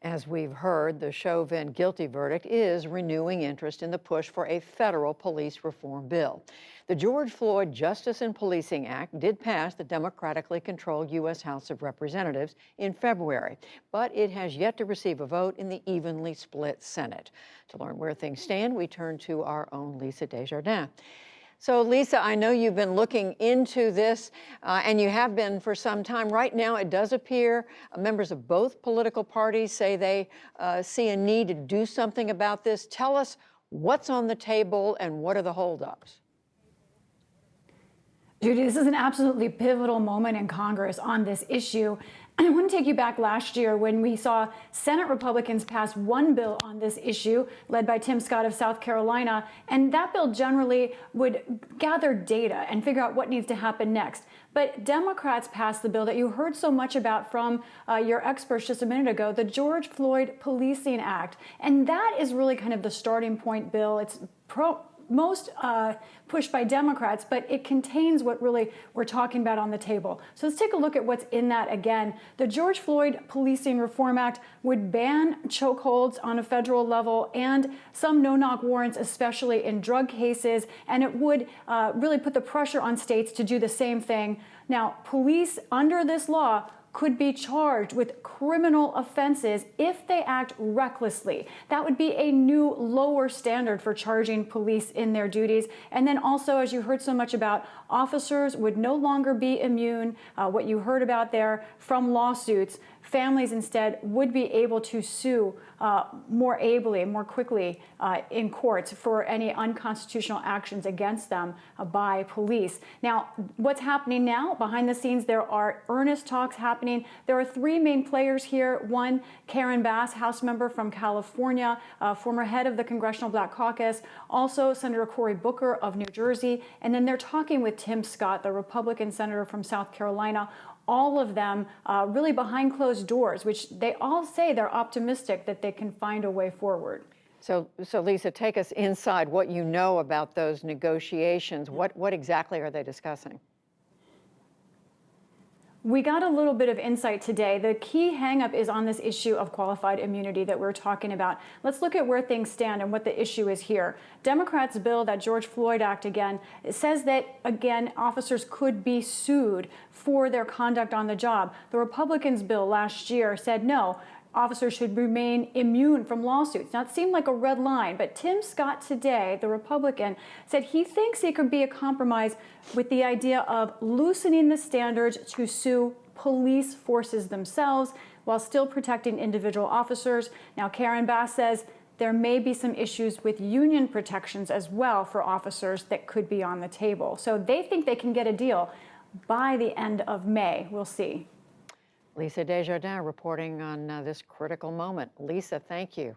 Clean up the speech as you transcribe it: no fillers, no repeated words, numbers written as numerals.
As we've heard, the Chauvin guilty verdict is renewing interest in the push for a federal police reform bill. The George Floyd Justice and Policing Act did pass the democratically controlled U.S. House of Representatives in February, but it has yet to receive a vote in the evenly split Senate. To learn where things stand, we turn to our own Lisa Desjardins. So, Lisa, I know you've been looking into this, and you have been for some time. Right now, it does appear members of both political parties say they see a need to do something about this. Tell us what's on the table and what are the holdups? Judy, this is an absolutely pivotal moment in Congress on this issue. I want to take you back last year when we saw Senate Republicans pass one bill on this issue, led by Tim Scott of South Carolina, and that bill generally would gather data and figure out what needs to happen next. But Democrats passed the bill that you heard so much about from your experts just a minute ago, the George Floyd Policing Act. And that is really kind of the starting point bill. It's most pushed by Democrats, but it contains what really we're talking about on the table. So let's take a look at what's in that again. The George Floyd Policing Reform Act would ban chokeholds on a federal level and some no-knock warrants, especially in drug cases, and it would really put the pressure on states to do the same thing. Now, police under this law could be charged with criminal offenses if they act recklessly. That would be a new lower standard for charging police in their duties. And then also, as you heard so much about, officers would no longer be immune, what you heard about there, from lawsuits. Families instead would be able to sue more ably, more quickly in courts for any unconstitutional actions against them by police. Now, what's happening now? Behind the scenes, there are earnest talks happening. There are three main players here. One, Karen Bass, House member from California, former head of the Congressional Black Caucus, also Senator Cory Booker of New Jersey, and then they're talking with Tim Scott, the Republican senator from South Carolina. All of them really behind closed doors, which they all say they're optimistic that they can find a way forward. So Lisa, take us inside what you know about those negotiations. What exactly are they discussing? We got a little bit of insight today. The key hangup is on this issue of qualified immunity that we're talking about. Let's look at where things stand and what the issue is here. Democrats' bill, that George Floyd Act again, it says that, again, officers could be sued for their conduct on the job. The Republicans' bill last year said no. Officers should remain immune from lawsuits. Now, it seemed like a red line, but Tim Scott today, the Republican, said he thinks it could be a compromise with the idea of loosening the standards to sue police forces themselves while still protecting individual officers. Now, Karen Bass says there may be some issues with union protections as well for officers that could be on the table. So they think they can get a deal by the end of May. We'll see. Lisa Desjardins reporting on this critical moment. Lisa, thank you.